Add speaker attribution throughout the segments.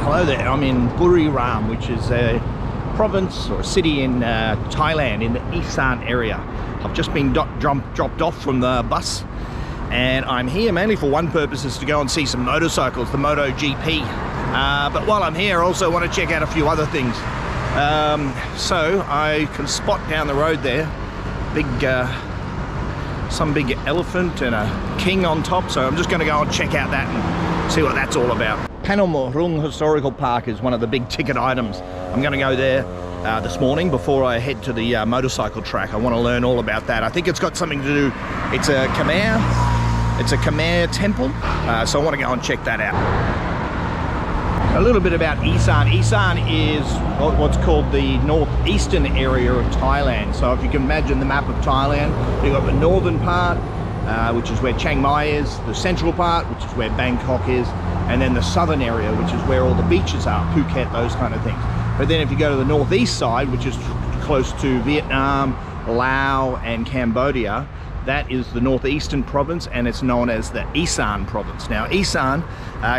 Speaker 1: Hello there, I'm in Buriram, which is a province or a city in Thailand in the Isan area. I've just been dropped off from the bus and I'm here mainly for one purpose, is to go and see some motorcycles, the MotoGP. But while I'm here, I also want to check out a few other things. So I can spot down the road there, some big elephant and a king on top, so I'm just going to go and check out that and see what that's all about. Phanom Rung Historical Park is one of the big ticket items. I'm going to go there this morning before I head to the motorcycle track. I want to learn all about that. I think it's got something to do, it's a Khmer temple, so I want to go and check that out. A little bit about Isan. Isan is what's called the northeastern area of Thailand. So if you can imagine the map of Thailand, you've got the northern part, which is where Chiang Mai is, the central part, which is where Bangkok is, and then the southern area, which is where all the beaches are, Phuket, those kind of things. But then if you go to the northeast side, which is close to Vietnam, Laos and Cambodia, that is the northeastern province, and it's known as the Isan province. Now Isan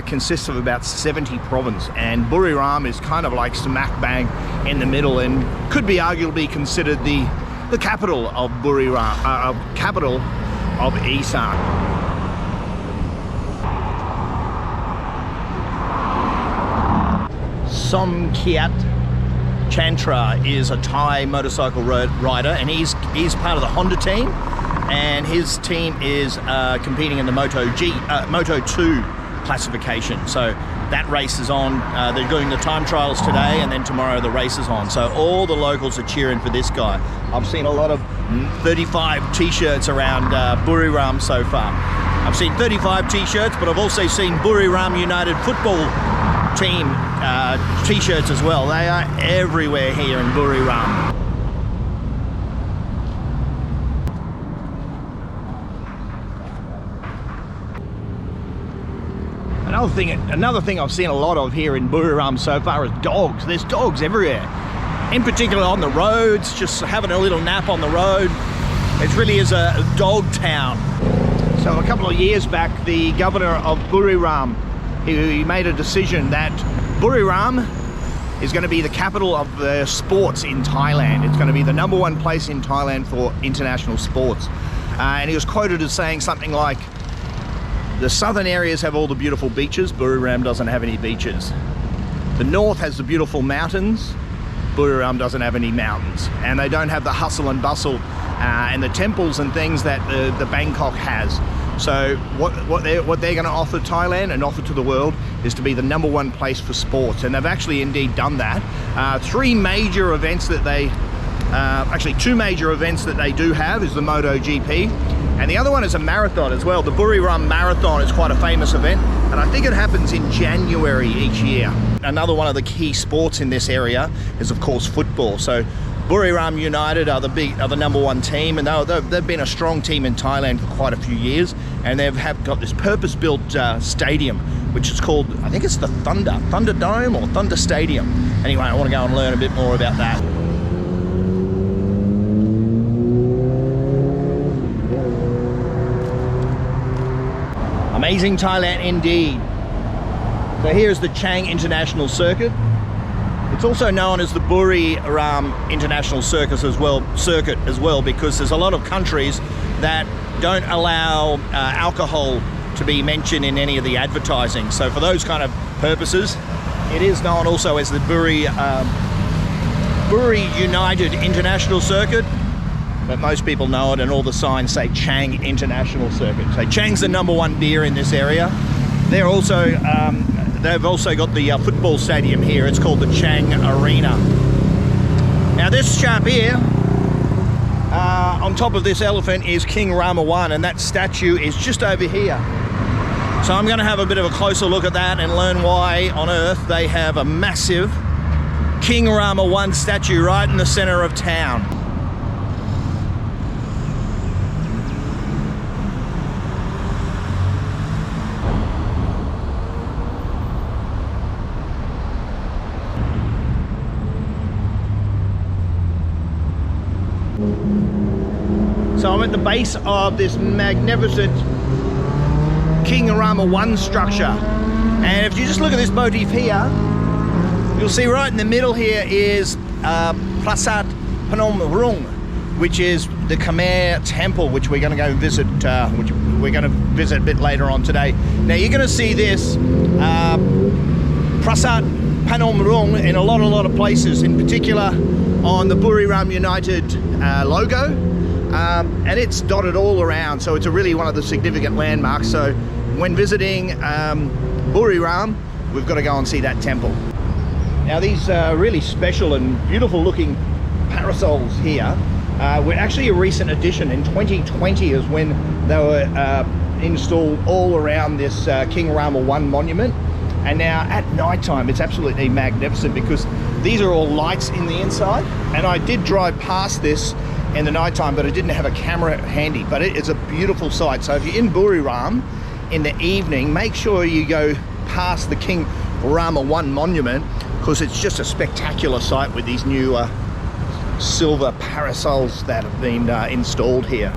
Speaker 1: consists of about 70 provinces, and Buriram is kind of like smack bang in the middle and could be arguably considered the capital of Buriram, capital of Isan. Somkiat Chantra is a Thai motorcycle rider, and he's part of the Honda team, and his team is competing in the Moto2 classification. So that race is on. They're doing the time trials today, and then tomorrow the race is on. So all the locals are cheering for this guy. I've seen a lot of 35 t-shirts around Buriram so far. I've seen 35 t-shirts, but I've also seen Buriram United football team t-shirts as well. They are everywhere here in Buriram. Another thing I've seen a lot of here in Buriram so far is dogs. There's dogs everywhere, in particular on the roads, just having a little nap on the road. It really is a dog town. So a couple of years back, the governor of Buriram, he made a decision that Buriram is going to be the capital of the sports in Thailand. It's going to be the #1 place in Thailand for international sports. And he was quoted as saying something like, the southern areas have all the beautiful beaches, Buriram doesn't have any beaches. The north has the beautiful mountains, Buriram doesn't have any mountains. And they don't have the hustle and bustle and the temples and things that the Bangkok has. So what they're going to offer Thailand and offer to the world is to be the #1 place for sports, and they've actually indeed done that. Two major events that they do have is the MotoGP, and the other one is a marathon as well. The Buriram Marathon is quite a famous event, and I think it happens in January each year. Another one of the key sports in this area is of course football. So Buriram United are the #1 team, and they've been a strong team in Thailand for quite a few years, and they've got this purpose-built stadium, which is called, I think it's the Thunder Dome or Thunder Stadium. Anyway, I want to go and learn a bit more about that. Amazing Thailand indeed. So here's the Chang International Circuit. It's also known as the Buriram International Circuit as well, because there's a lot of countries that don't allow alcohol to be mentioned in any of the advertising. So for those kind of purposes, it is known also as the Buri United International Circuit, but most people know it, and all the signs say Chang International Circuit. So Chang's the #1 beer in this area. They're also they've also got the football stadium here. It's called the Chang Arena. Now this chap here, on top of this elephant, is King Rama I, and that statue is just over here. So I'm going to have a bit of a closer look at that and learn why on earth they have a massive King Rama I statue right in the center of town. So I'm at the base of this magnificent King Rama I structure, and if you just look at this motif here, You'll see right in the middle here is Prasat Phanom Rung, which is the Khmer temple, which we're going to go visit, which we're going to visit a bit later on today. Now you're going to see this Prasat Phanom Rung in a lot of places, in particular on the Buriram United logo, and it's dotted all around, so it's really one of the significant landmarks. So when visiting Buriram, we've got to go and see that temple. Now these really special and beautiful looking parasols here were actually a recent addition. In 2020 is when they were installed all around this King Rama I monument, and now at night time it's absolutely magnificent because these are all lights in the inside, and I did drive past this in the night time, but I didn't have a camera handy, but it is a beautiful sight. So if you're in Buriram in the evening, make sure you go past the King Rama I monument, because it's just a spectacular sight with these new silver parasols that have been installed here.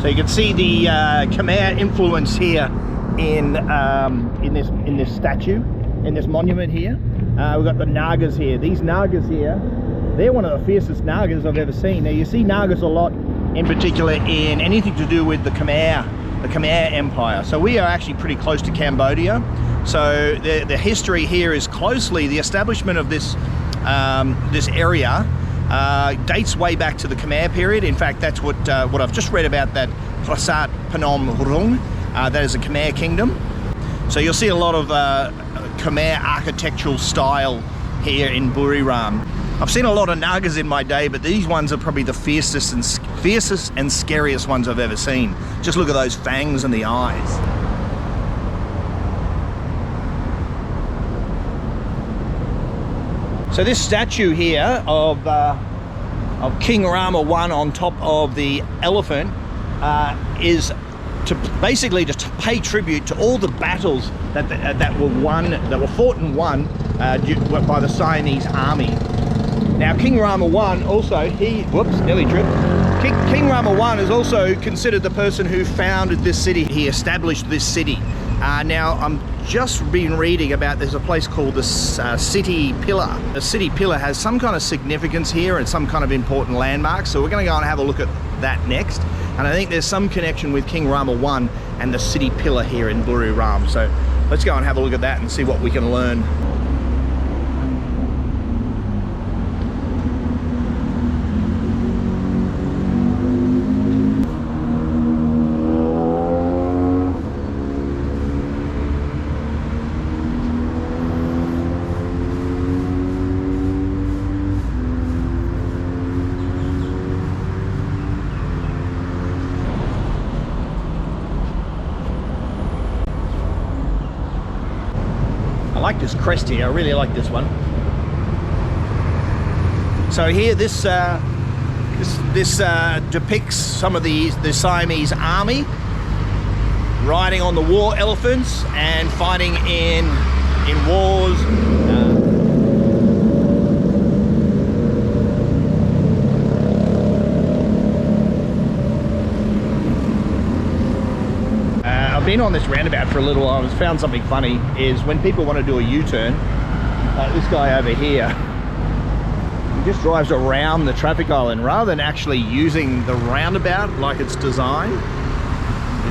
Speaker 1: So you can see the Khmer influence here in this statue, in this monument here. We've got the Nagas here. These Nagas here, they're one of the fiercest Nagas I've ever seen. Now you see Nagas a lot, in particular in anything to do with the Khmer Empire. So we are actually pretty close to Cambodia. So the history here is closely the establishment of this this area. Dates way back to the Khmer period. In fact, that's what I've just read about, that Prasat Phanom Rung. That is a Khmer kingdom. So you'll see a lot of Khmer architectural style here in Buriram. I've seen a lot of Nagas in my day, but these ones are probably the fiercest and scariest ones I've ever seen. Just look at those fangs and the eyes. So this statue here of King Rama I on top of the elephant is basically to pay tribute to all the battles that were fought and won by the Siamese army. Now King Rama I also, nearly tripped. King Rama I is also considered the person who founded this city. He established this city. Now I'm just been reading about, there's a place called the City Pillar. The City Pillar has some kind of significance here and some kind of important landmark, so we're going to go and have a look at that next. And I think there's some connection with King Rama I and the City Pillar here in Buriram. So let's go and have a look at that and see what we can learn. I like this crest here. I really like this one. So here, this depicts some of the Siamese army riding on the war elephants and fighting in wars. I've been on this roundabout for a little while and found something funny is when people want to do a U-turn, like this guy over here, he just drives around the traffic island rather than actually using the roundabout like it's designed.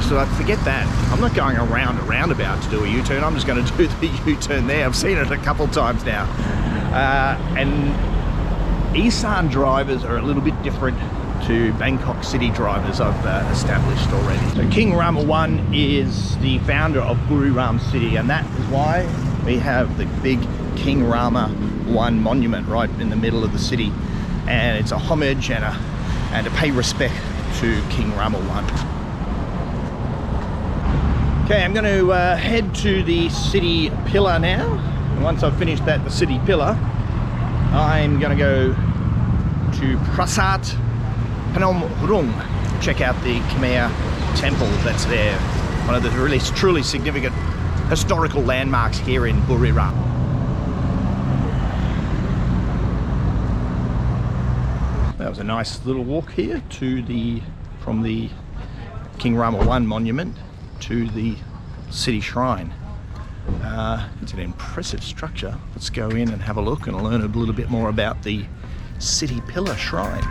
Speaker 1: So I forget that. I'm not going around a roundabout to do a U-turn. I'm just going to do the U-turn there. I've seen it a couple times now. And Isan drivers are a little bit different to Bangkok city drivers I've established already. So King Rama I is the founder of Buriram City, and that is why we have the big King Rama I monument right in the middle of the city, and it's a homage and to pay respect to King Rama I. Okay, I'm going to head to the City Pillar now, and once I've finished the City Pillar, I'm going to go to Prasat Phanom Rung. Check out the Khmer temple that's there. One of the really truly significant historical landmarks here in Buriram. That was a nice little walk here from the King Rama I Monument to the city shrine. It's an impressive structure. Let's go in and have a look and learn a little bit more about the City Pillar Shrine.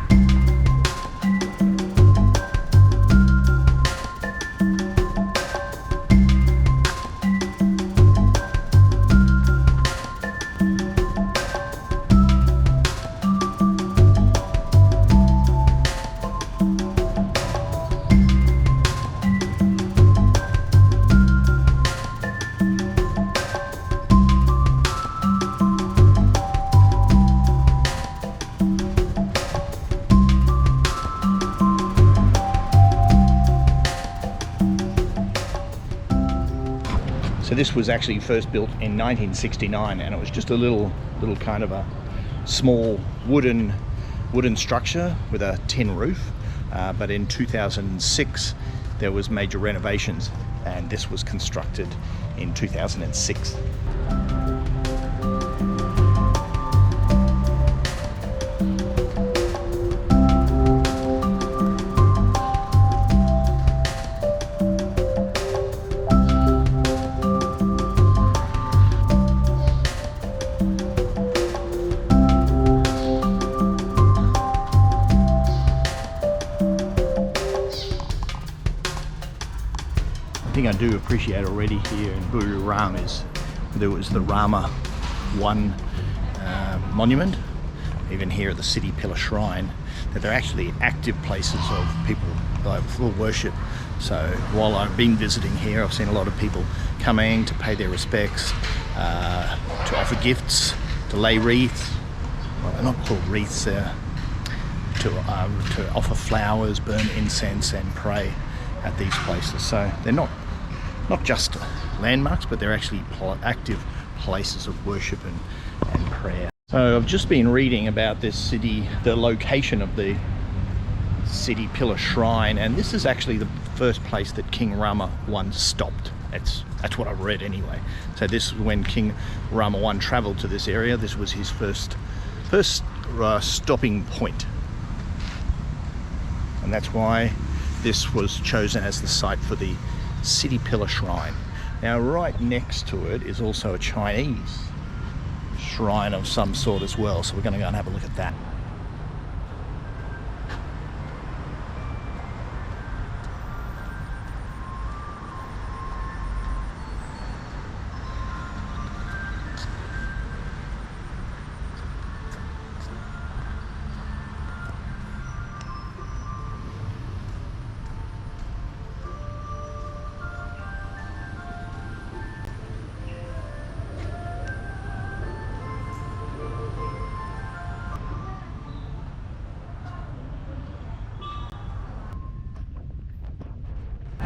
Speaker 1: So this was actually first built in 1969, and it was just a little kind of a small wooden structure with a tin roof. But in 2006, there was major renovations, and this was constructed in 2006. The thing I do appreciate already here in Buriram is there was the Rama I Monument, even here at the City Pillar Shrine, that they're actually active places of people for worship. So while I've been visiting here, I've seen a lot of people coming to pay their respects, to offer gifts, to lay wreaths. Well, they're not called wreaths, they're to offer flowers, burn incense and pray at these places. So they're not just landmarks, but they're actually active places of worship and prayer. So I've just been reading about this city, the location of the City Pillar Shrine, and this is actually the first place that King Rama I stopped. That's what I've read anyway. So this is when King Rama I travelled to this area. This was his first stopping point, and that's why this was chosen as the site for the City Pillar Shrine. Now right next to it is also a Chinese shrine of some sort as well, so we're going to go and have a look at that.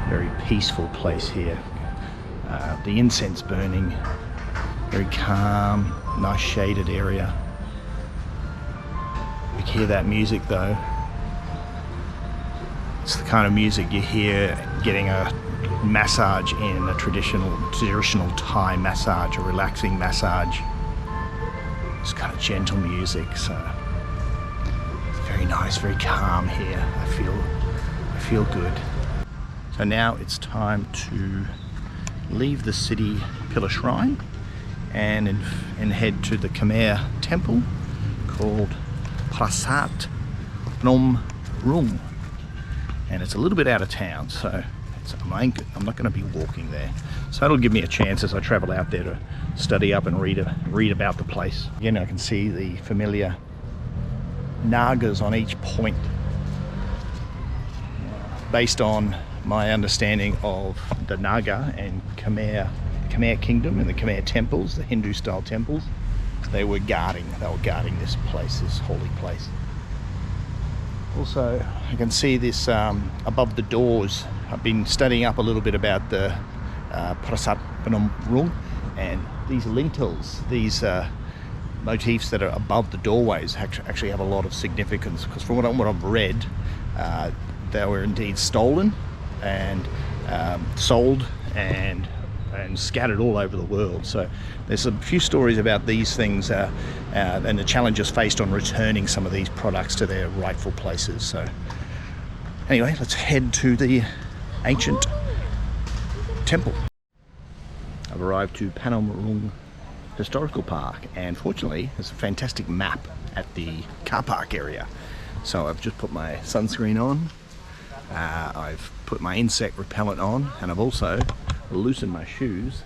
Speaker 1: Very peaceful place here. The incense burning, very calm, nice shaded area. You can hear that music though. It's the kind of music you hear getting a massage in a traditional Thai massage, a relaxing massage. It's kind of gentle music, so it's very nice, very calm here. I feel good. So now it's time to leave the City Pillar Shrine and head to the Khmer temple called Prasat Phanom Rung. And it's a little bit out of town, so I'm not going to be walking there. So that'll give me a chance as I travel out there to study up and read about the place. Again, I can see the familiar nagas on each point. Based on my understanding of the Naga and Khmer kingdom and the Khmer temples, the Hindu style temples, they were guarding this place, this holy place. Also, I can see this above the doors. I've been studying up a little bit about the Prasat Phanom Rung, and these lintels, these motifs that are above the doorways actually have a lot of significance, because from what I've read, they were indeed stolen and sold and scattered all over the world. So there's a few stories about these things and the challenges faced on returning some of these products to their rightful places. So anyway, let's head to the ancient temple. I've arrived to Phanom Rung Historical Park, and fortunately there's a fantastic map at the car park area. So I've just put my sunscreen on, I've put my insect repellent on, and I've also loosened my shoes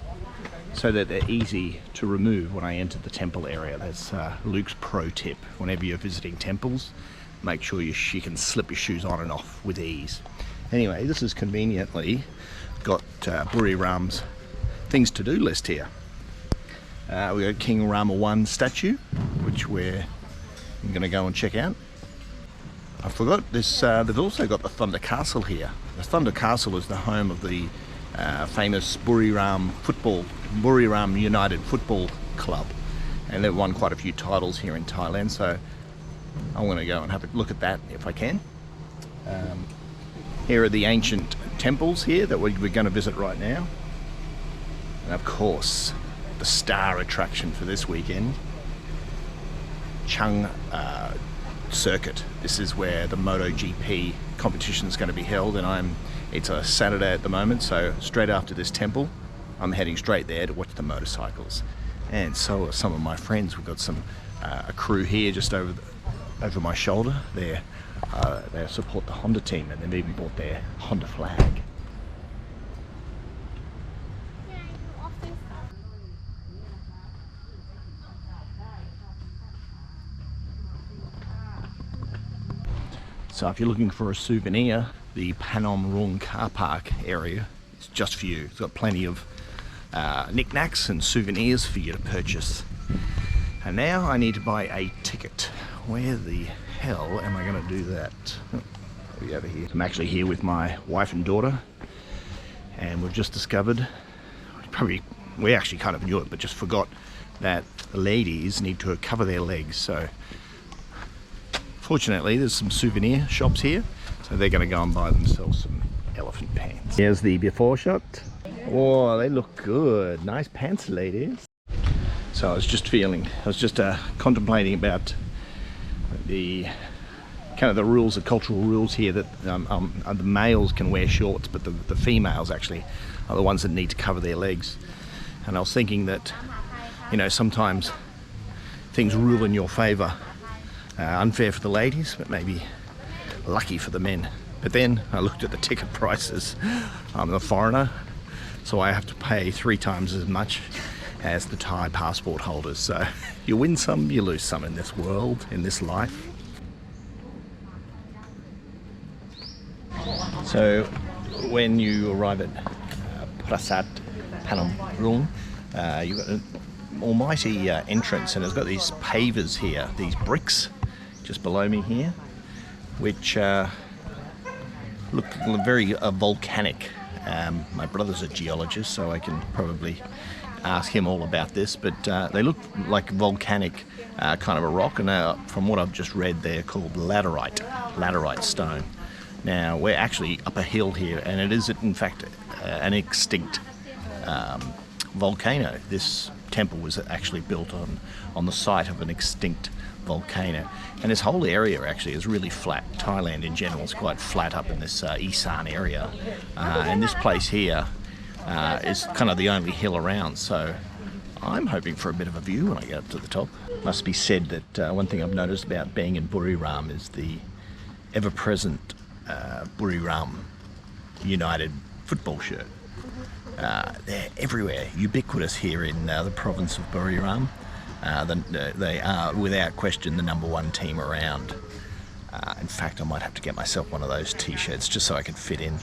Speaker 1: so that they're easy to remove when I enter the temple area. That's Luke's pro tip. Whenever you're visiting temples, make sure you can slip your shoes on and off with ease. Anyway, this is conveniently got Buriram's things to do list here. We got King Rama I statue, which I'm going to go and check out. I forgot this. They've also got the Thunder Castle here. The Thunder Castle is the home of the famous Buriram United Football Club, and they've won quite a few titles here in Thailand. So I'm going to go and have a look at that if I can. Here are the ancient temples here that we're going to visit right now, and of course the star attraction for this weekend, Chung Circuit. This is where the MotoGP competition is going to be held, and it's a Saturday at the moment, so straight after this temple I'm heading straight there to watch the motorcycles. And so are some of my friends. We've got a crew here just over my shoulder. They support the Honda team, and they've even bought their Honda flag. So if you're looking for a souvenir, the Phanom Rung car park area is just for you. It's got plenty of knickknacks and souvenirs for you to purchase. And now I need to buy a ticket. Where the hell am I going to do that? I'll be over here. I'm actually here with my wife and daughter, and we've just discovered, we actually kind of knew it, but just forgot that the ladies need to cover their legs. So fortunately there's some souvenir shops here, so they're going to go and buy themselves some elephant pants. Here's the before shot. Oh, they look good. Nice pants, ladies. So I was just contemplating about the rules, the cultural rules here, that the males can wear shorts, but the females actually are the ones that need to cover their legs. And I was thinking that, you know, sometimes things rule in your favor. Unfair for the ladies, but maybe lucky for the men. But then I looked at the ticket prices. I'm a foreigner, so I have to pay 3 times as much as the Thai passport holders. So you win some, you lose some in this world, in this life. So when you arrive at Prasat Phanom Rung, you've got an almighty entrance, and it's got these pavers here, these bricks just below me here, which look very volcanic. My brother's a geologist, so I can probably ask him all about this, but they look like volcanic kind of a rock, and from what I've just read, they're called laterite stone. Now we're actually up a hill here, and it is in fact an extinct volcano. This temple was actually built on the site of an extinct volcano, and this whole area actually is really flat. Thailand in general is quite flat up in this Isan area, and this place here is kind of the only hill around, so I'm hoping for a bit of a view when I get up to the top. Must be said that one thing I've noticed about being in Buriram is the ever-present Buriram United football shirt. They're everywhere, ubiquitous here in the province of Buriram. They are without question the #1 team around. In fact, I might have to get myself one of those t-shirts just so I can fit in.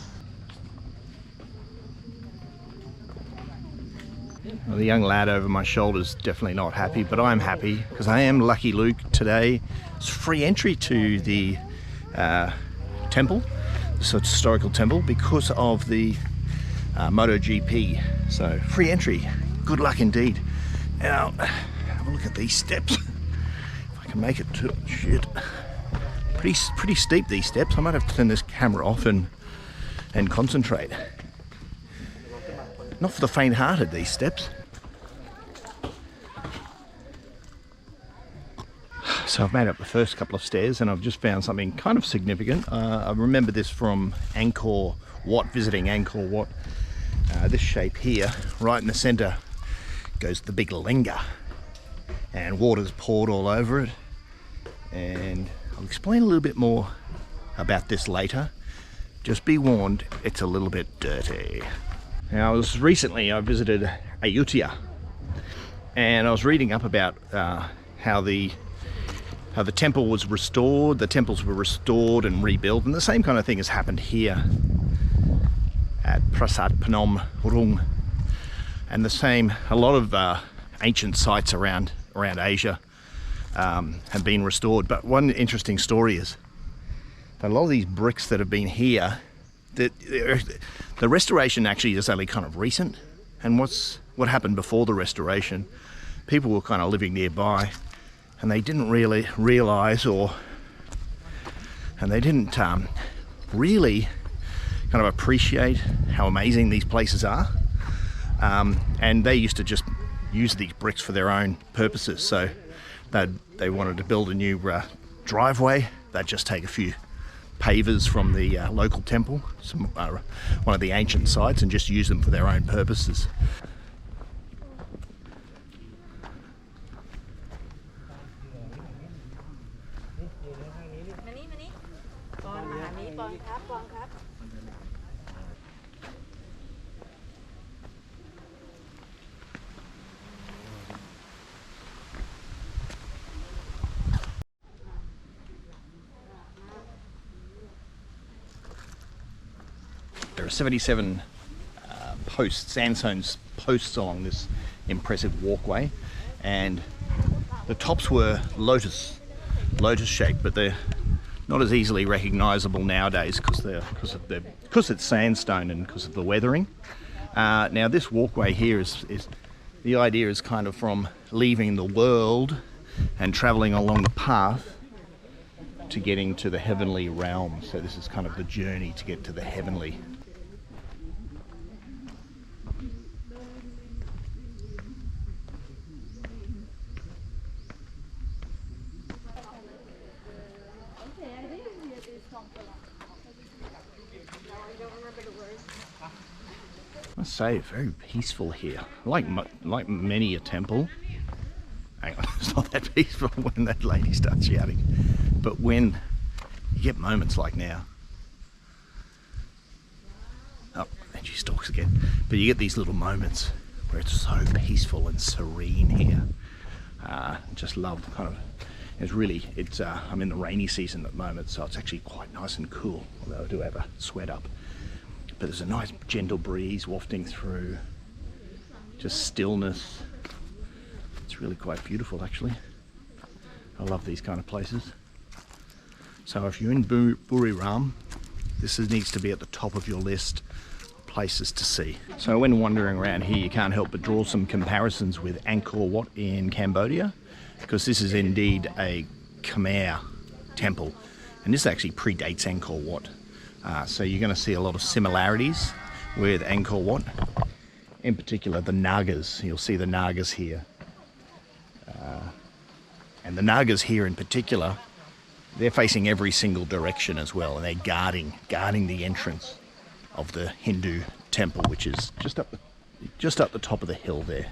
Speaker 1: Well, the young lad over my shoulder is definitely not happy, but I'm happy because I am Lucky Luke today. It's free entry to the temple, this historical temple, because of the MotoGP. So free entry, good luck indeed. Now, have a look at these steps. If I can make it to shit. Pretty steep, these steps. I might have to turn this camera off and concentrate. Not for the faint-hearted, these steps. So I've made up the first couple of stairs and I've just found something kind of significant. I remember this from Angkor Wat, visiting Angkor Wat. This shape here, right in the centre, goes the big linga, and water's poured all over it. And I'll explain a little bit more about this later. Just be warned, it's a little bit dirty. Now, I visited Ayutthaya, and I was reading up about how the temple was restored. The temples were restored and rebuilt, and the same kind of thing has happened here at Prasat Phanom Rung, and a lot of ancient sites around Asia have been restored. But one interesting story is that a lot of these bricks that have been here, the restoration actually is only kind of recent. And what happened before the restoration, people were kind of living nearby, and they didn't really realize, and they didn't really kind of appreciate how amazing these places are. And they used to just use these bricks for their own purposes. So they wanted to build a new driveway. They'd just take a few pavers from the local temple, one of the ancient sites, and just use them for their own purposes. There are 77 sandstone posts along this impressive walkway, and the tops were lotus shaped, but they're not as easily recognizable nowadays because it's sandstone and because of the weathering. Now this walkway here is the idea is kind of from leaving the world and traveling along the path to getting to the heavenly realm. So this is kind of the journey to get to the heavenly. I must say, very peaceful here. Like many a temple. Hang on, it's not that peaceful when that lady starts shouting. But when you get moments like now. Oh, and she stalks again. But you get these little moments where it's so peaceful and serene here. Just love kind of. I'm in the rainy season at the moment, so it's actually quite nice and cool. Although I do have a sweat up. But there's a nice gentle breeze wafting through, just stillness. It's really quite beautiful actually. I love these kind of places. So if you're in Buriram, this needs to be at the top of your list of places to see. So when wandering around here, you can't help but draw some comparisons with Angkor Wat in Cambodia, because this is indeed a Khmer temple, and this actually predates Angkor Wat. So you're going to see a lot of similarities with Angkor Wat, in particular the Nagas. You'll see the Nagas here, and the Nagas here in particular, they're facing every single direction as well, and they're guarding the entrance of the Hindu temple, which is just up the top of the hill there.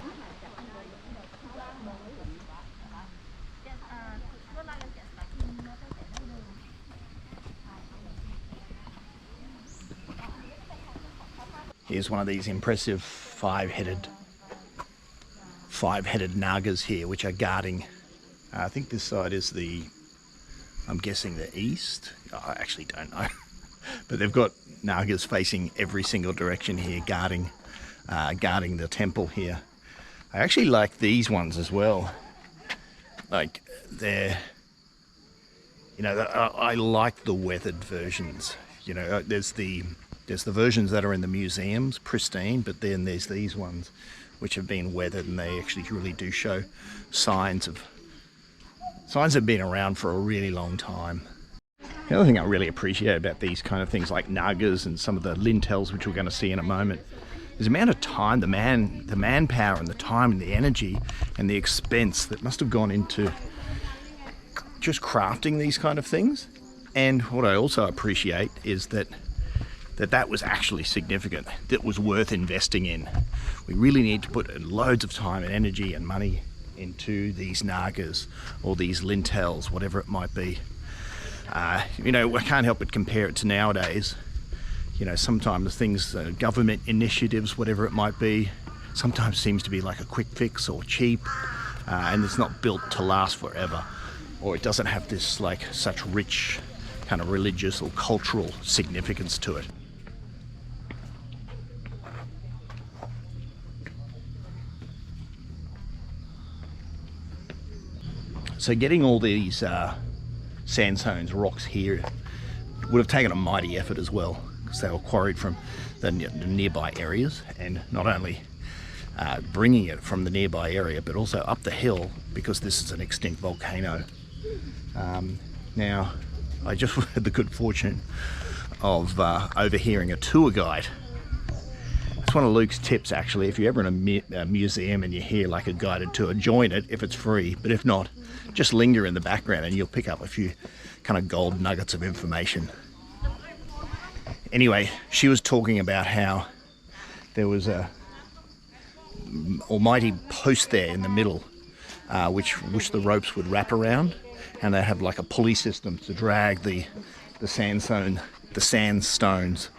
Speaker 1: Here's one of these impressive five-headed Nagas here, which are guarding. I think this side is I'm guessing the east. I actually don't know. But they've got Nagas facing every single direction here, guarding the temple here. I actually like these ones as well. Like I like the weathered versions. There's the versions that are in the museums, pristine, but then there's these ones which have been weathered, and they actually really do show signs have been around for a really long time. The other thing I really appreciate about these kind of things like nagas and some of the lintels, which we're going to see in a moment, is the amount of time, the manpower and the time and the energy and the expense that must have gone into just crafting these kind of things. And what I also appreciate is that was actually significant. That was worth investing in. We really need to put loads of time and energy and money into these nagas or these lintels, whatever it might be. You know, I can't help but compare it to nowadays. You know, sometimes things, government initiatives, whatever it might be, sometimes seems to be like a quick fix or cheap, and it's not built to last forever, or it doesn't have this like such rich kind of religious or cultural significance to it. So getting all these sandstones, rocks here, would have taken a mighty effort as well, because they were quarried from the nearby areas, and not only bringing it from the nearby area, but also up the hill, because this is an extinct volcano. Now, I just had the good fortune of overhearing a tour guide. It's one of Luke's tips, actually. If you're ever in a museum and you hear like a guided tour, join it if it's free, but if not, just linger in the background and you'll pick up a few kind of gold nuggets of information. Anyway, she was talking about how there was a almighty post there in the middle, which the ropes would wrap around, and they have like a pulley system to drag the sandstones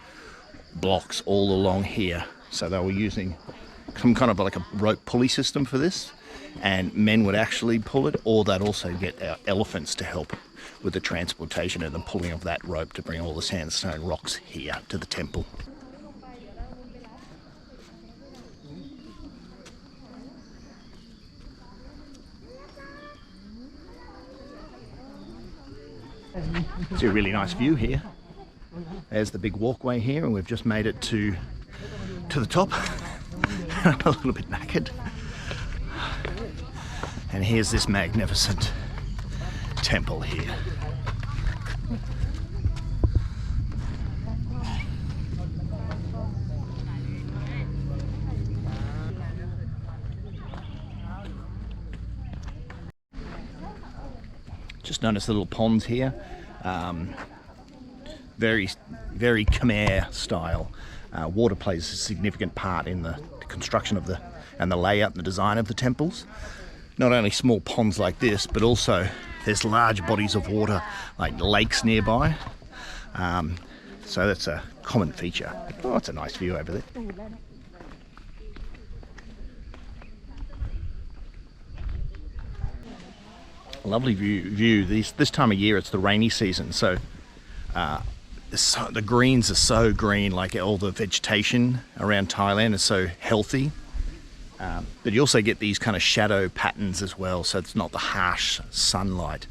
Speaker 1: blocks all along here. So they were using some kind of like a rope pulley system for this, and men would actually pull it, or they'd also get elephants to help with the transportation and the pulling of that rope to bring all the sandstone rocks here to the temple. It's a really nice view here. There's the big walkway here, and we've just made it to the top. I'm a little bit knackered. And here's this magnificent temple here. Just notice the little ponds here. Very Khmer style. Water plays a significant part in the construction of and the layout and the design of the temples. Not only small ponds like this, but also there's large bodies of water like lakes nearby. So that's a common feature. Oh, it's a nice view over there. Lovely view. This time of year it's the rainy season, so the greens are so green, like all the vegetation around Thailand is so healthy. But you also get these kind of shadow patterns as well, so it's not the harsh sunlight.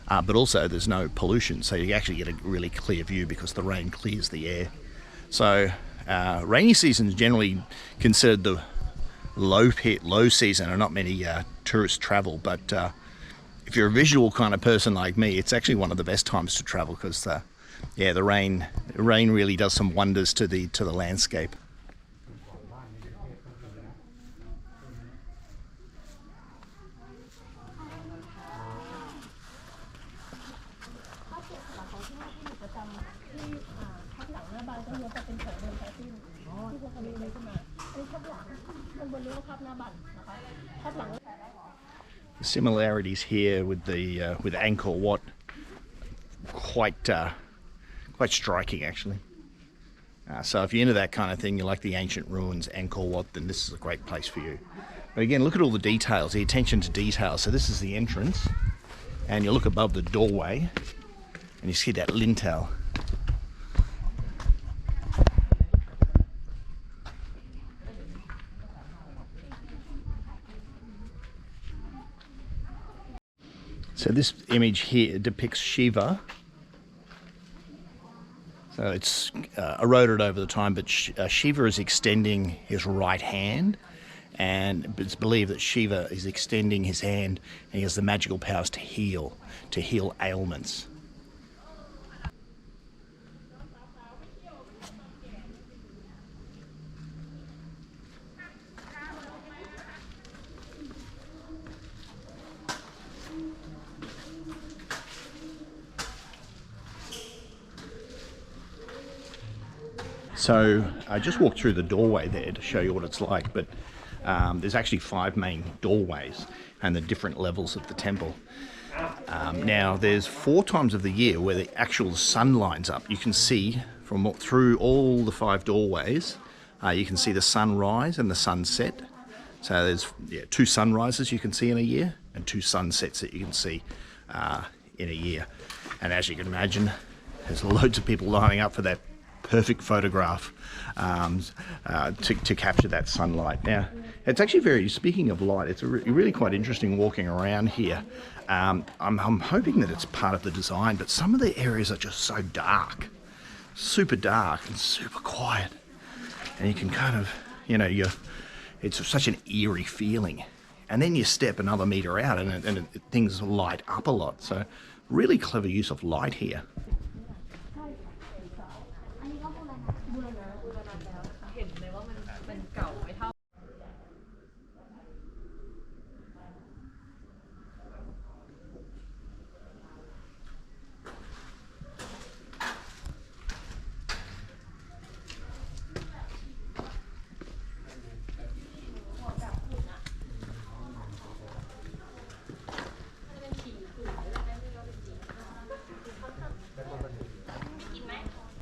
Speaker 1: But also there's no pollution, so you actually get a really clear view because the rain clears the air. So rainy season is generally considered the low season, and not many tourists travel. But if you're a visual kind of person like me, it's actually one of the best times to travel, because the rain really does some wonders to the landscape. The similarities here with with Angkor Wat, quite striking actually. So if you're into that kind of thing, you like the ancient ruins, Angkor Wat, then this is a great place for you. But again, look at all the details, the attention to detail. So this is the entrance, and you look above the doorway and you see that lintel. So this image here depicts Shiva. So it's eroded over the time, but Shiva is extending his right hand, and it's believed that Shiva is extending his hand and he has the magical powers to heal ailments. So I just walked through the doorway there to show you what it's like, but there's actually 5 main doorways and the different levels of the temple. Now there's 4 times of the year where the actual sun lines up. You can see from through all the 5 doorways, you can see the sunrise and the sunset. So there's 2 sunrises you can see in a year and 2 sunsets that you can see in a year. And as you can imagine, there's loads of people lining up for that perfect photograph to capture that sunlight. Now, it's actually speaking of light, it's really quite interesting walking around here. I'm hoping that it's part of the design, but some of the areas are just so dark, super dark and super quiet. And you can kind of, it's such an eerie feeling. And then you step another meter out and things light up a lot. So really clever use of light here.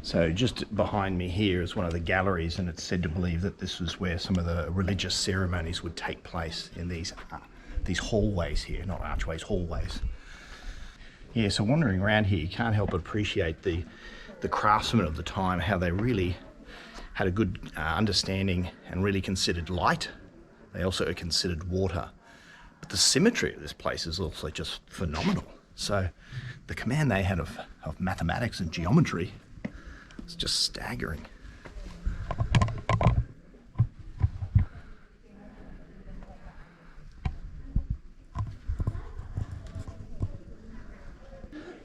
Speaker 1: So just behind me here is one of the galleries, and it's said to believe that this was where some of the religious ceremonies would take place in these hallways here, not archways, hallways. Yeah, so wandering around here, you can't help but appreciate the craftsmen of the time, how they really had a good understanding and really considered light. They also considered water. But the symmetry of this place is also just phenomenal. So the command they had of mathematics and geometry, it's just staggering.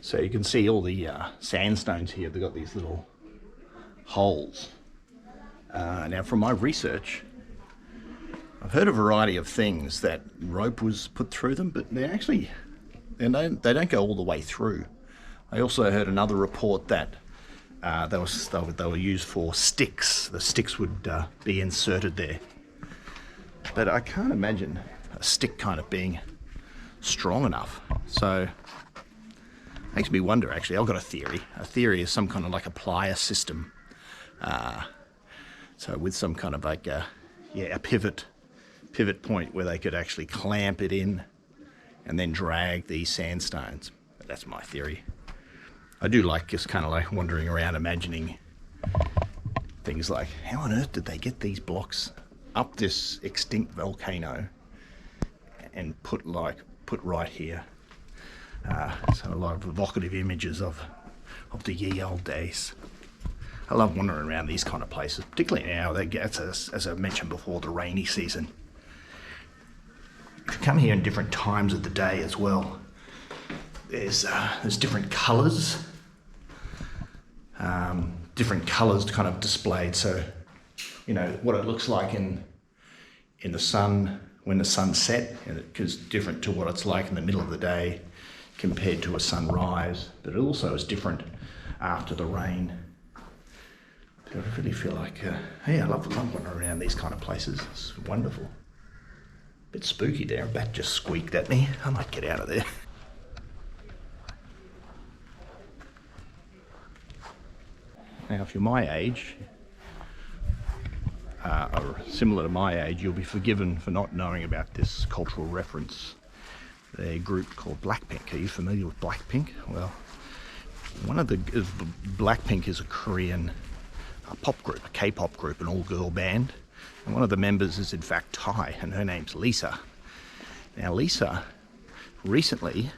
Speaker 1: So you can see all the sandstones here. They've got these little holes. Now from my research, I've heard a variety of things that rope was put through them, but they don't go all the way through. I also heard another report that they were used for sticks. The sticks would be inserted there. But I can't imagine a stick kind of being strong enough. So makes me wonder, actually. I've got a theory. A theory is some kind of like a plier system. So with some kind of like a pivot point where they could actually clamp it in and then drag these sandstones. But that's my theory. I do like just kind of like wandering around imagining things like, how on earth did they get these blocks up this extinct volcano and put right here? So a lot of evocative images of the ye old days. I love wandering around these kind of places, particularly now that gets us, as I mentioned before, the rainy season. You come here in different times of the day as well. There's different colours. Different colours kind of displayed, so what it looks like in the sun when the sun set, and it is different to what it's like in the middle of the day compared to a sunrise, but it also is different after the rain. But I really feel like I love wandering around these kind of places. It's wonderful. A bit spooky there. A bat just squeaked at me. I might get out of there. Now, if you're my age, or similar to my age, you'll be forgiven for not knowing about this cultural reference. They're a group called Blackpink. Are you familiar with Blackpink? Well, Blackpink is a Korean pop group, a K-pop group, an all-girl band. And one of the members is in fact Thai, and her name's Lisa. Now, Lisa recently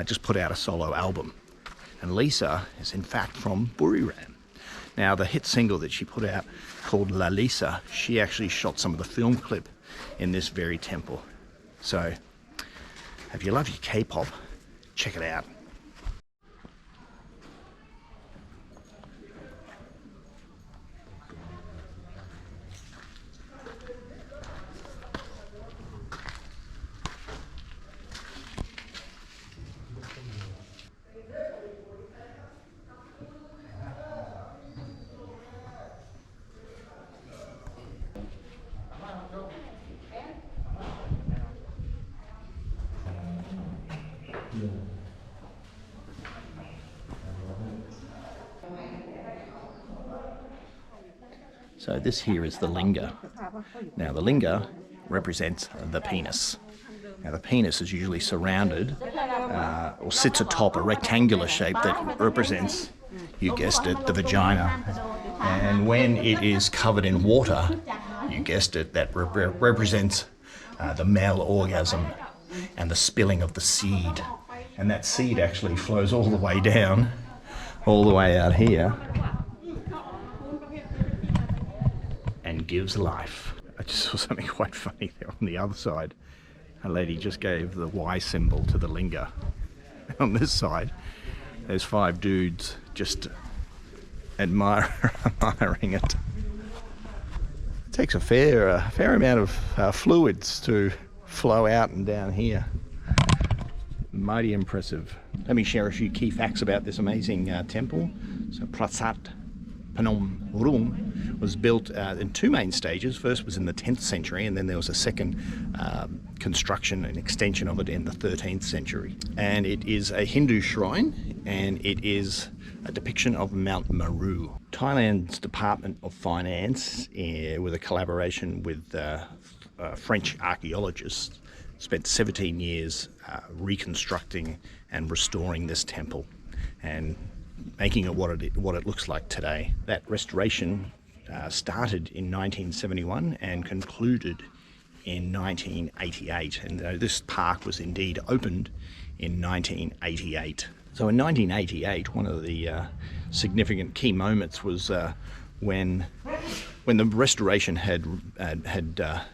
Speaker 1: just put out a solo album, and Lisa is in fact from Buriram. Now, the hit single that she put out called La Lisa, she actually shot some of the film clip in this very temple. So if you love your K-pop, check it out. So this here is the linga. Now the linga represents the penis. Now the penis is usually surrounded or sits atop a rectangular shape that represents, you guessed it, the vagina. And when it is covered in water, you guessed it, that represents the male orgasm and the spilling of the seed. And that seed actually flows all the way down, all the way out here, and gives life. I just saw something quite funny there on the other side. A lady just gave the Y symbol to the linga. On this side, there's 5 dudes just admiring it. It takes a fair amount of fluids to flow out and down here. Mighty impressive. Let me share a few key facts about this amazing temple. So Prasat Phanom Rung was built in 2 main stages. First was in the 10th century, and then there was a second construction and extension of it in the 13th century. And it is a Hindu shrine, and it is a depiction of Mount Meru. Thailand's Department of Finance, with a collaboration with French archaeologists, spent 17 years reconstructing and restoring this temple and making it what it looks like today. That restoration started in 1971 and concluded in 1988, and this park was indeed opened in 1988. So in 1988, one of the significant key moments was when the restoration had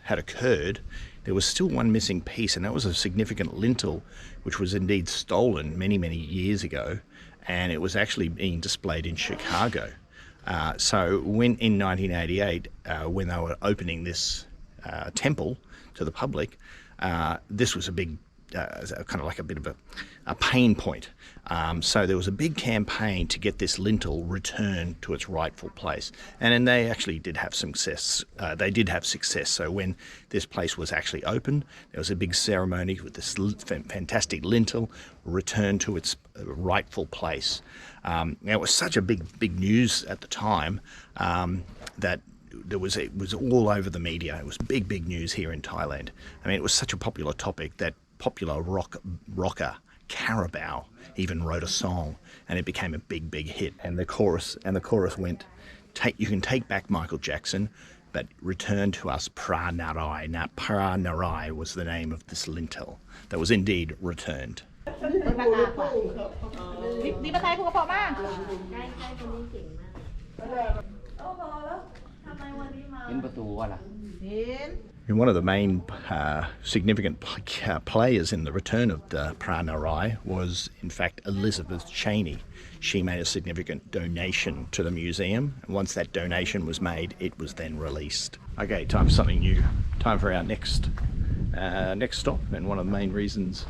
Speaker 1: occurred. There was still one missing piece, and that was a significant lintel which was indeed stolen many years ago, and it was actually being displayed in Chicago. So when in 1988, when they were opening this temple to the public, this was a big kind of like a bit of a pain point. So there was a big campaign to get this lintel returned to its rightful place, and then they actually did have success. So when this place was actually opened, there was a big ceremony with this fantastic lintel returned to its rightful place. Now it was such a big news at the time that it was all over the media. It was big news here in Thailand. I mean, it was such a popular topic that popular rocker Carabao even wrote a song, and it became a big hit. And the chorus went, "You can take back Michael Jackson, but return to us Pra Narai." Now, Pra Narai was the name of this lintel that was indeed returned. And one of the main significant players in the return of the Pra Narai was, in fact, Elizabeth Cheney. She made a significant donation to the museum, and once that donation was made, it was then released. Okay, time for something new. Time for our next stop, and one of the main reasons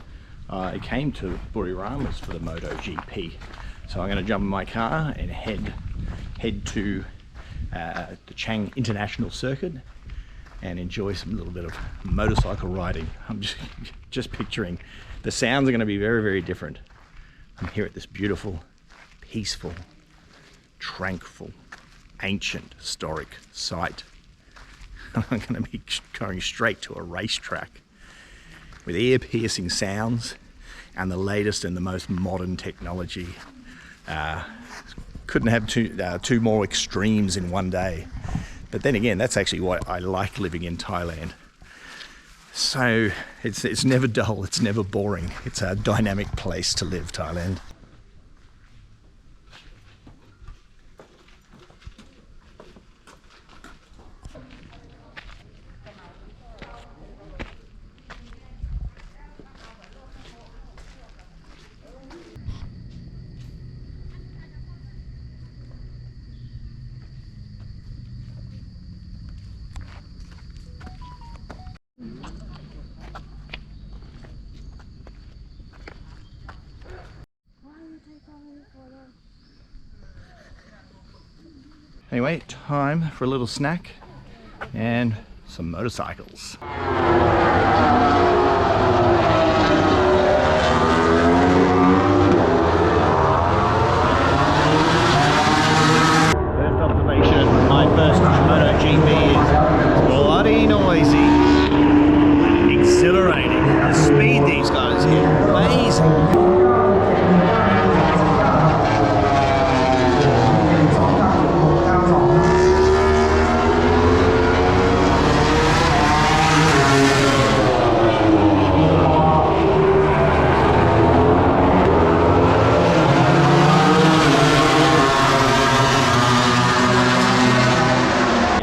Speaker 1: I came to Buriram was for the MotoGP. So I'm going to jump in my car and head to the Chang International Circuit and enjoy some little bit of motorcycle riding. I'm just picturing the sounds are going to be very different. I'm here at this beautiful, peaceful, tranquil, ancient, historic site. I'm going to be going straight to a racetrack with ear-piercing sounds and the latest and the most modern technology. Couldn't have two more extremes in one day. But then again, that's actually what I like living in Thailand. So it's never dull, it's never boring. It's a dynamic place to live, Thailand. Anyway, time for a little snack and some motorcycles. First observation, my first MotoGP MotoGP is bloody noisy, exhilarating. The speed these guys hit, amazing.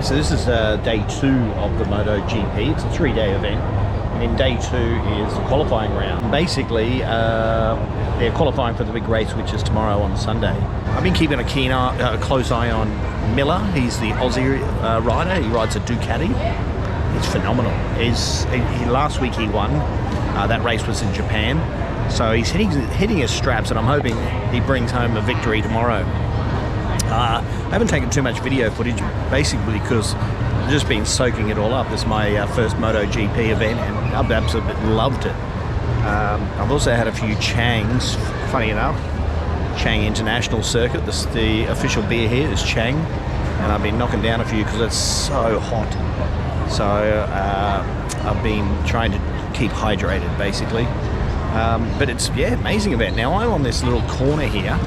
Speaker 1: So this is day 2 of the MotoGP. It's a 3-day event, and in day 2 is the qualifying round. Basically, they're qualifying for the big race, which is tomorrow on Sunday. I've been keeping a close eye on Miller. He's the Aussie rider. He rides a Ducati. He's phenomenal. Last week he won. That race was in Japan. So he's hitting his straps, and I'm hoping he brings home a victory tomorrow. I haven't taken too much video footage, basically because I've just been soaking it all up. This is my first MotoGP event, and I've absolutely loved it. I've also had a few Changs, funny enough. Chang International Circuit, the official beer here is Chang, and I've been knocking down a few because it's so hot. So I've been trying to keep hydrated, basically. But it's, yeah, amazing event. Now I'm on this little corner here,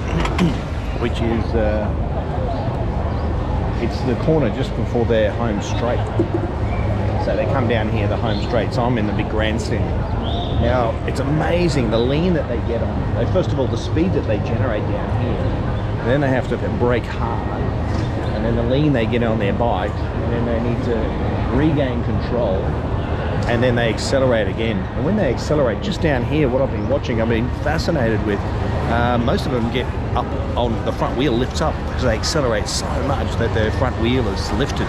Speaker 1: which is it's the corner just before their home straight. So they come down here, the home straight. So I'm in the big grandstand. Now it's amazing the lean that they get on. First of all, the speed that they generate down here, and then they have to brake hard, and then the lean they get on their bike, and then they need to regain control, and then they accelerate again. And when they accelerate, just down here, what I've been watching, I've been fascinated with. Most of them get up on the front wheel, lifts up because they accelerate so much that their front wheel is lifted.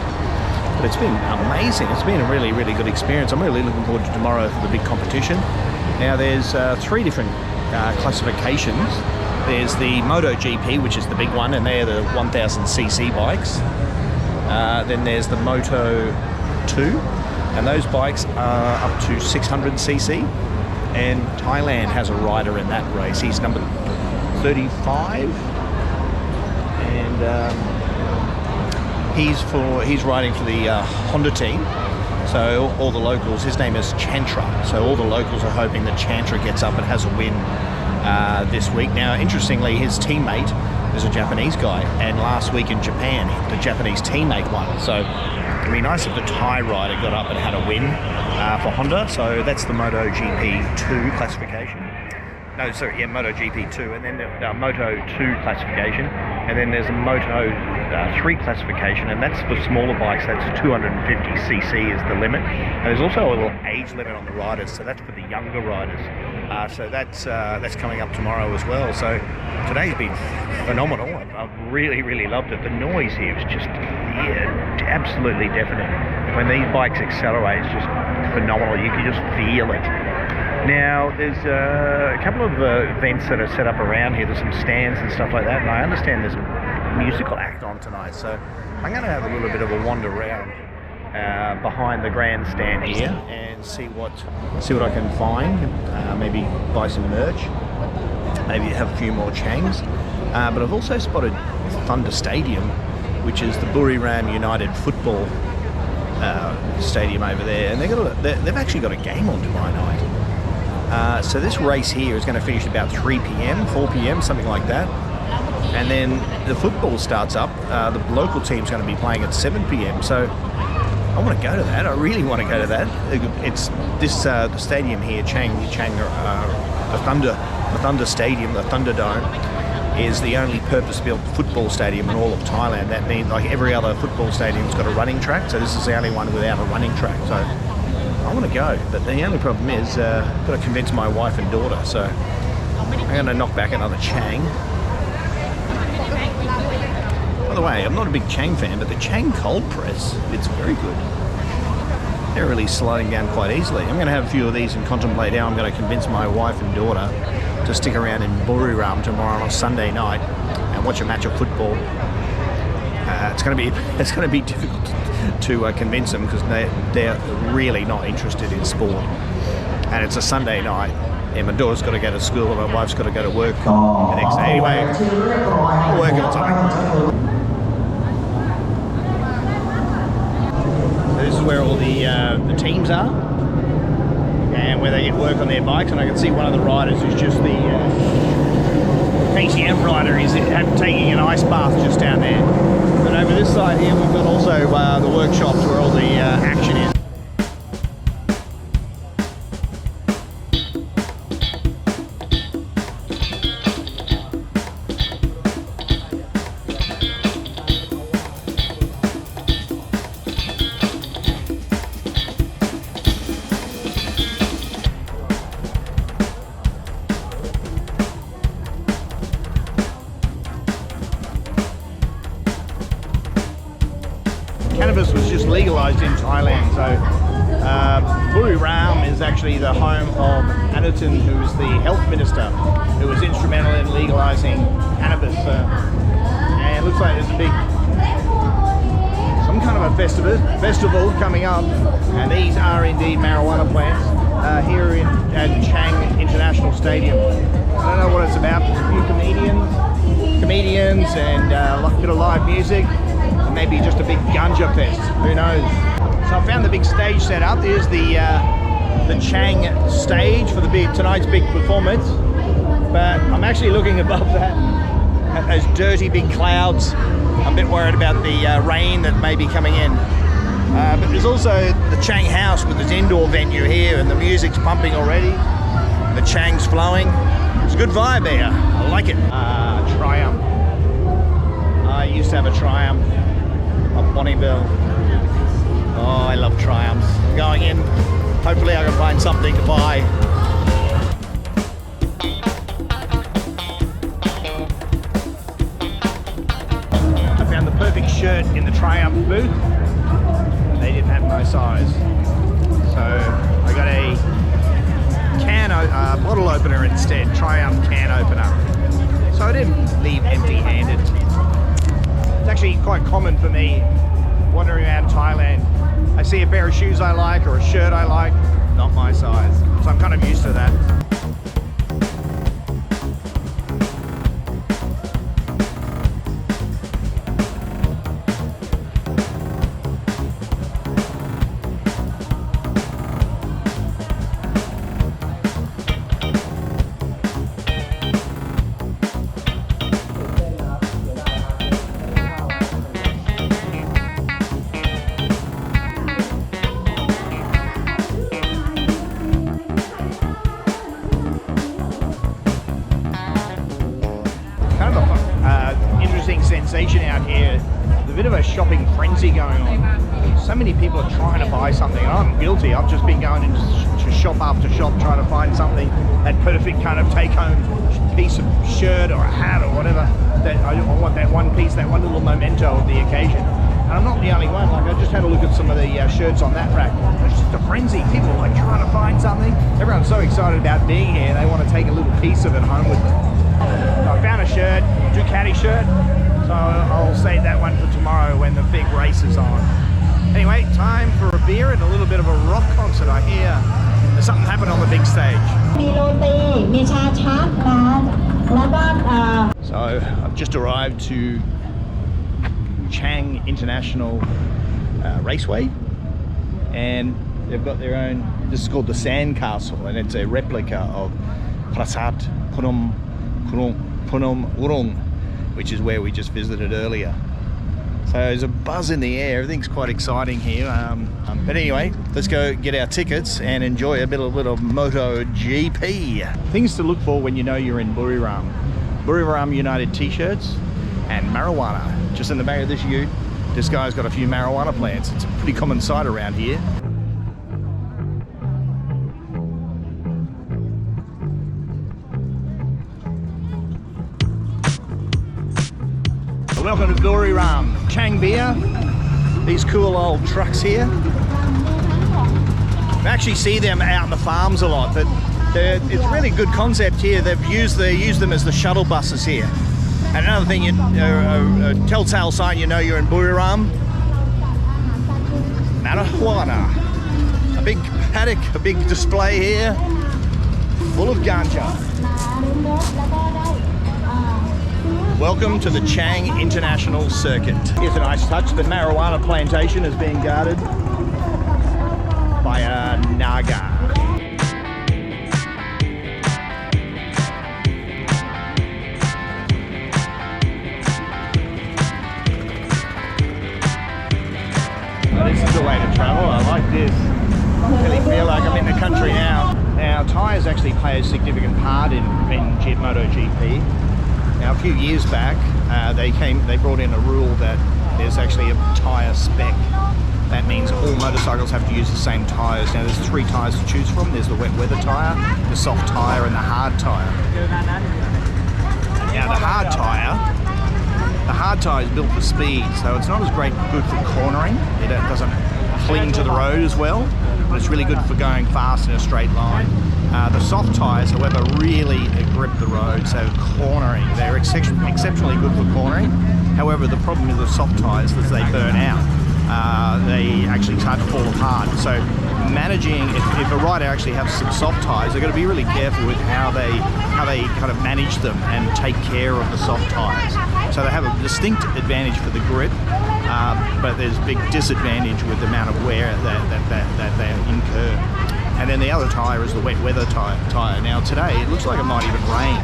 Speaker 1: But it's been amazing. It's been a really, really good experience. I'm really looking forward to tomorrow for the big competition. Now there's 3 different classifications. There's the MotoGP, which is the big one, and they're the 1000cc bikes. Then there's the Moto2, and those bikes are up to 600cc. And Thailand has a rider in that race. He's number 35, and he's riding for the Honda team. So all the locals, his name is Chantra. So all the locals are hoping that Chantra gets up and has a win this week. Now, interestingly, his teammate is a Japanese guy, and last week in Japan, the Japanese teammate won. So it'd be nice if the Thai rider got up and had a win for Honda. So that's the MotoGP 2 classification. No, sorry, yeah, MotoGP 2, and then the Moto 2 classification, and then there's a Moto 3 classification, and that's for smaller bikes. That's 250cc is the limit. And there's also a little age limit on the riders, so that's for the younger riders. So that's coming up tomorrow as well. So today's been phenomenal. I've really, really loved it. The noise here is just, yeah, absolutely deafening. When these bikes accelerate, it's just phenomenal. You can just feel it. Now, there's a couple of events that are set up around here. There's some stands and stuff like that, and I understand there's a musical act on tonight. So I'm going to have a little bit of a wander around behind the grandstand here and see what I can find. Maybe buy some merch. Maybe have a few more Changs. But I've also spotted Thunder Stadium, which is the Buriram United football stadium over there, and they've actually got a game on tomorrow night. So this race here is going to finish about 3 p.m, 4 p.m, something like that. And then the football starts up. The local team's going to be playing at 7 p.m. So I want to go to that. I really want to go to that. It's this the stadium here, the Thunder Stadium, the Thunder Dome, is the only purpose-built football stadium in all of Thailand. That means like every other football stadium's got a running track, so this is the only one without a running track. So I want to go, but the only problem is I've got to convince my wife and daughter, so I'm going to knock back another Chang. By the way, I'm not a big Chang fan, but the Chang cold press, it's very good. They're really sliding down quite easily. I'm going to have a few of these and contemplate how I'm going to convince my wife and daughter to stick around in Buriram tomorrow on a Sunday night and watch a match of football. It's going to be difficult to convince them because they're really not interested in sport. And it's a Sunday night, and my daughter's got to go to school and my wife's got to go to work the next day. Anyway, we'll work on something. teams are and where they get work on their bikes. And I can see one of the riders who's just the KTM rider is taking an ice bath just down there. But over this side here, we've got also the workshops where all the action is. Cannabis was just legalized in Thailand, so Buriram is actually the home of Anutin, who is the health minister, who was instrumental in legalizing cannabis. And it looks like there's a big, some kind of a festival coming up, and these are indeed marijuana plants here at Chang International Stadium. I don't know what it's about. There's a few comedians and a bit of live music. Maybe just a big ganja fest, who knows. So I found the big stage set up. There's the Chang stage for tonight's big performance. But I'm actually looking above that at those dirty big clouds. I'm a bit worried about the rain that may be coming in. But there's also the Chang house with its indoor venue here, and the music's pumping already. The Chang's flowing. It's a good vibe here. I like it. Triumph. I used to have a Triumph. Of Bonneville. Oh, I love Triumphs. Going in, hopefully I can find something to buy. I found the perfect shirt in the Triumph booth. They didn't have my size. So I got a bottle opener instead, Triumph can opener. So I didn't leave empty-handed. It's actually quite common for me wandering around Thailand. I see a pair of shoes I like or a shirt I like, not my size. So I'm kind of used to that. Sensation out here. There's a bit of a shopping frenzy going on. So many people are trying to buy something. I'm guilty. I've just been going into shop after shop trying to find something, that perfect kind of take-home piece of shirt or a hat or whatever. That I want that one piece, that one little memento of the occasion. And I'm not the only one. Like I just had a look at some of the shirts on that rack. It's just a frenzy. People are like trying to find something. Everyone's so excited about being here. They want to take a little piece of it home with them. So I found a shirt, Ducati shirt. So I'll save that one for tomorrow when the big race is on. Anyway, time for a beer and a little bit of a rock concert. I hear there's something happening on the big stage. So I've just arrived to Chang International Raceway, and they've got their own, this is called the Sand Castle, and it's a replica of Prasat Phanom Rung, which is where we just visited earlier. So there's a buzz in the air. Everything's quite exciting here. But anyway, let's go get our tickets and enjoy a bit of MotoGP. Things to look for when you know you're in Buriram. Buriram United t-shirts and marijuana. Just in the back of this ute, this guy's got a few marijuana plants. It's a pretty common sight around here. Welcome to Buriram. Chang beer, these cool old trucks here. We actually see them out in the farms a lot, but it's a really good concept here. They use them as the shuttle buses here. And another thing, a telltale sign you know you're in Buriram. Marijuana. A big paddock, a big display here, full of ganja. Welcome to the Chang International Circuit. Here's a nice touch. The marijuana plantation is being guarded by Tyre Naga. This is the way to travel. I like this. I really feel like I'm in the country now. Now, tyres actually play a significant part in MotoGP. Now, a few years back, they brought in a rule that there's actually a tyre spec. That means all motorcycles have to use the same tyres. Now, there's 3 tyres to choose from. There's the wet weather tyre, the soft tyre, and the hard tyre. Now, the hard tyre is built for speed, so it's not as good for cornering. It doesn't cling to the road as well, but it's really good for going fast in a straight line. The soft tyres, however, really grip the road, so cornering, they're exceptionally good for cornering. However, the problem with the soft tyres is they burn out. They actually start to fall apart. So managing, if a rider actually has some soft tyres, they've got to be really careful with how they kind of manage them and take care of the soft tyres. So they have a distinct advantage for the grip, but there's a big disadvantage with the amount of wear that they incur. And then the other tyre is the wet weather tyre. Now today it looks like it might even rain.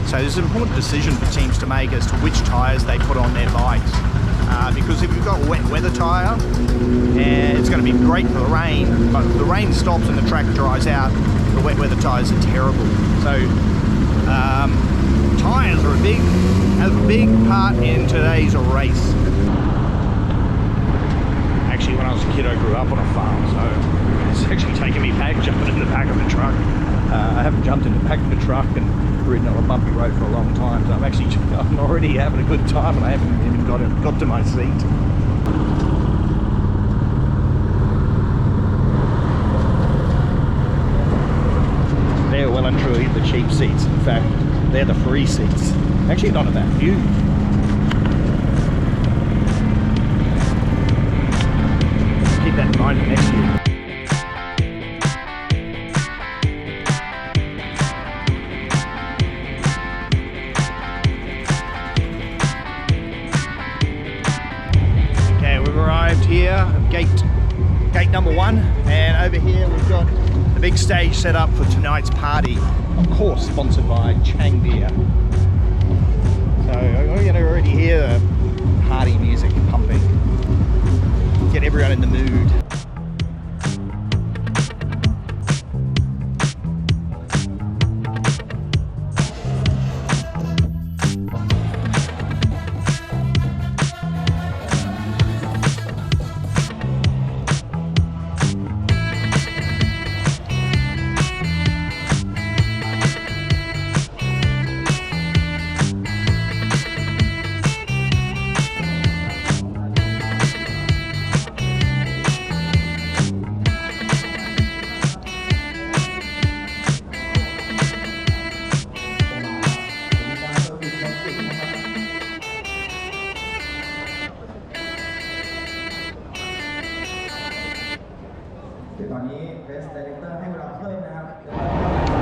Speaker 1: So there's an important decision for teams to make as to which tyres they put on their bikes. Because if you've got a wet weather tyre, it's going to be great for the rain, but if the rain stops and the track dries out, the wet weather tyres are terrible. So tyres are have a big part in today's race. Actually, when I was a kid, I grew up on a farm, so it's actually taken me back jumping in the back of the truck. I haven't jumped in the back of the truck and ridden on a bumpy road for a long time, so I'm already having a good time and I haven't even got to my seat. They're well and truly the cheap seats. In fact, they're the free seats. Actually, not a bad view. Keep that in mind for next year. Here, gate number 1, and over here we've got the big stage set up for tonight's party, of course sponsored by Chang Beer. So you can already hear the party music pumping, get everyone in the mood.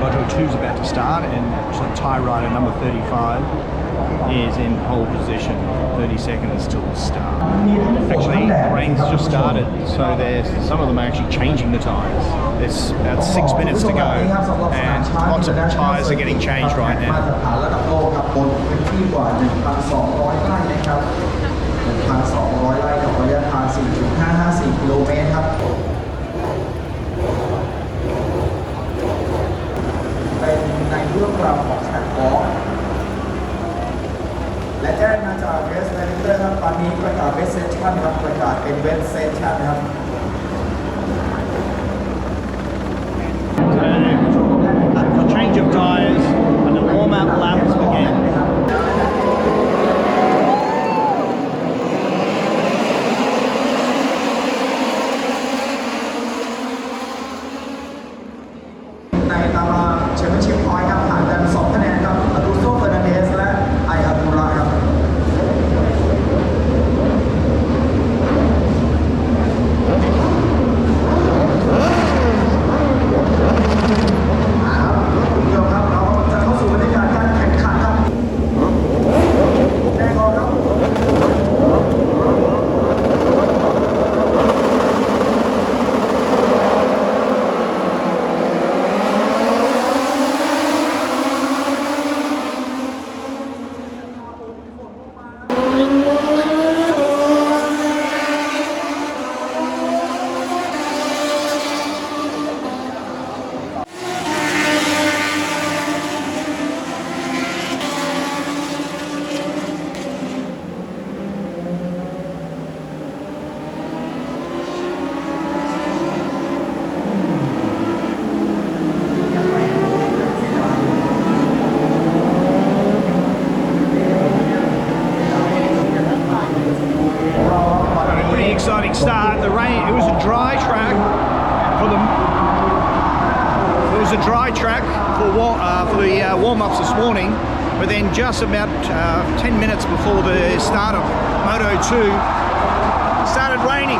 Speaker 1: Moto 2 is about to start, and Thai rider number 35 is in pole position, 30 seconds till the start. Actually, the rain's just started, so some of them are actually changing the tyres. There's about 6 minutes to go, and lots of tyres are getting changed right now. Change of tyres and the warm-up laps begin. ในตารางแชมเปี้ยนชิพพอยต์ครับผ่านกัน2คะแนนครับอดูโซเฟอร์นันเดสและไออาตูราครับ
Speaker 2: คุณผู้ชมครับเราจะเข้าสู่บรรยากาศการแข่งขันครับ
Speaker 1: exciting start. The rain, it was a dry track for the warm-ups this morning, but then just about 10 minutes before the start of Moto2, it started raining.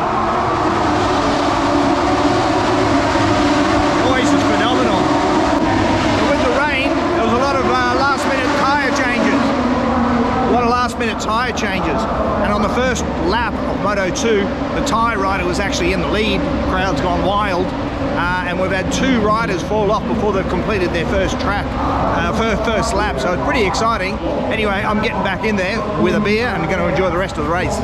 Speaker 1: Noise is phenomenal. And with the rain, there was a lot of last-minute tyre changes. And on the first lap of Moto2, the Thai rider was actually in the lead. The crowd's gone wild. And we've had two riders fall off before they've completed their first lap. So it's pretty exciting. Anyway, I'm getting back in there with a beer and going to enjoy the rest of the race.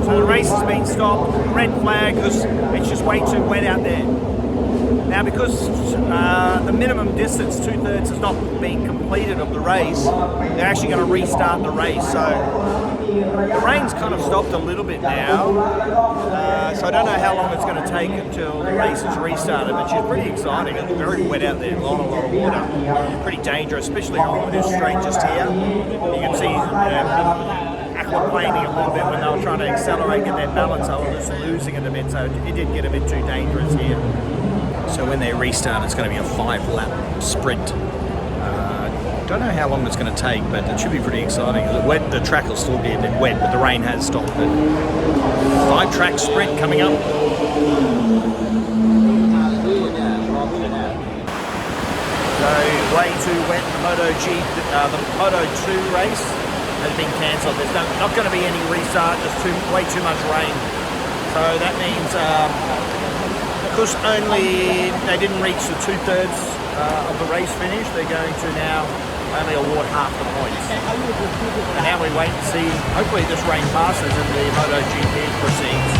Speaker 1: So the race has been stopped, red flag, because it's just way too wet out there. Now because the minimum distance, 2/3, has not been completed of the race, they're actually going to restart the race. So the rain's kind of stopped a little bit now, so I don't know how long it's going to take until the race is restarted, but it's pretty exciting. It's very wet out there, a lot of water. Pretty dangerous, especially on this straight just here. You can see aquaplaning a little bit when they were trying to accelerate, get their balance. I was just losing it a bit, so it did get a bit too dangerous here. So when they restart, it's going to be a 5-lap sprint. Don't know how long it's going to take, but it should be pretty exciting. The track will still be a bit wet, but the rain has stopped. But 5-track sprint coming up. So way too wet. The Moto2 race has been cancelled. There's not going to be any restart. There's way too much rain. So that means because they didn't reach the 2/3 of the race finish, they're going to now only award half the points. And now we wait and see. Hopefully this rain passes and the MotoGP proceeds.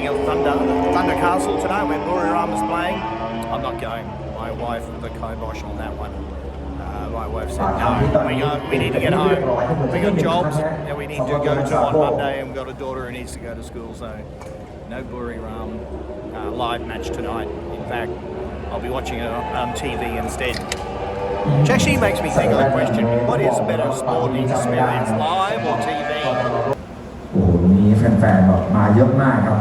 Speaker 1: watching a Thunder Castle today where Buriram is playing. I'm not going. My wife with the kibosh on that one. My wife said, no, we need to get home. We got jobs that we need to go to on Monday, and we've got a daughter who needs to go to school, so no Buriram live match tonight. In fact, I'll be watching it on TV instead. Which actually makes me think of the question, what is a better sporting experience, live or TV?
Speaker 2: โอ้โหมีแฟนๆแบบมาเยอะมากครับ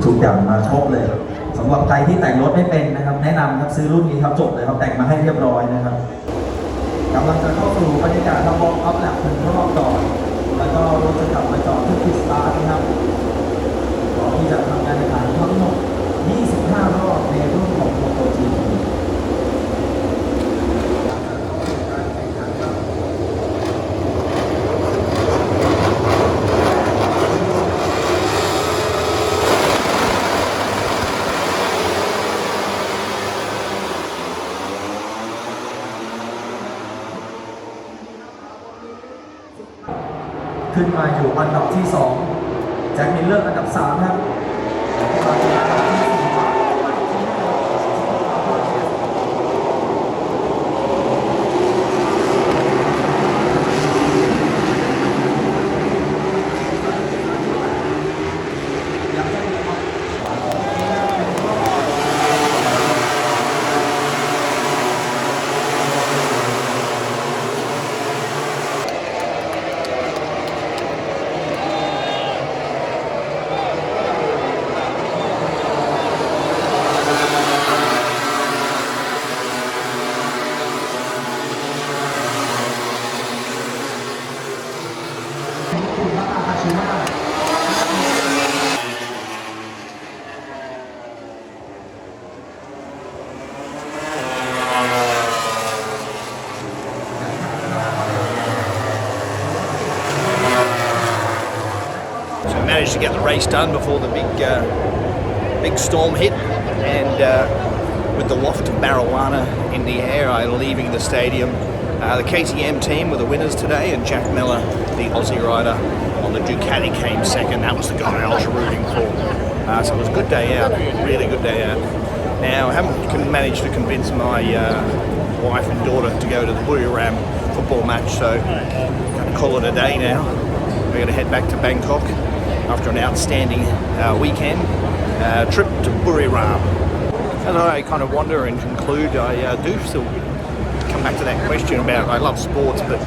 Speaker 2: ทุกอย่างมาครบเลยสำหรับใครที่แต่งรถไม่เป็นนะครับแนะนำครับซื้อรุ่นนี้ครับจบเลยครับแต่งมาให้เรียบร้อยนะครับกำลังจะเข้าสู่บรรยากาศวอร์มอัพแลปถึงรอบก่อนแล้วก็รถจะกลับมาจอดที่พิสตาร์นะครับก่อนที่จะทำการแข่งขันทั้งหมด25 รอบในรุ่นของ MotoGPขึ้นมาอยู่อันดับที่2แจ็คมิลเลอร์อันดับ3ครับมาถึงอันดับที่4Managed
Speaker 1: to get the race done before the big storm hit, and with the waft of marijuana in the air, I'm leaving the stadium. The KTM team were the winners today, and Jack Miller, the Aussie rider on the Ducati, came second. That was the guy I was rooting for. So it was a good day out, really good day out. Now I haven't managed to convince my wife and daughter to go to the Buriram football match, so I'm going to call it a day now. We're going to head back to Bangkok after an outstanding weekend trip to Buriram. As I kind of wander and conclude, I do still come back to that question about I love sports, but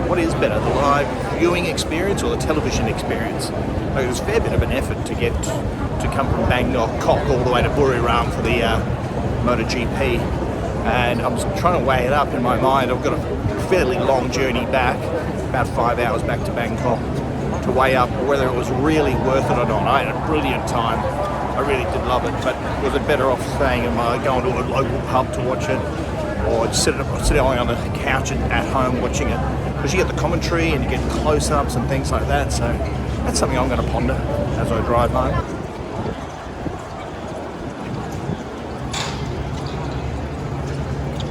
Speaker 1: what is better, the live viewing experience or the television experience? Like, it was a fair bit of an effort to get to come from Bangkok all the way to Buriram for the MotoGP, and I was trying to weigh it up in my mind. I've got a fairly long journey back, about 5 hours back to Bangkok, to weigh up whether it was really worth it or not. I had a brilliant time. I really did love it, but was it better off staying in going to a local pub to watch it, or sitting on the couch at home watching it? Because you get the commentary and you get close-ups and things like that, so that's something I'm going to ponder as I drive home.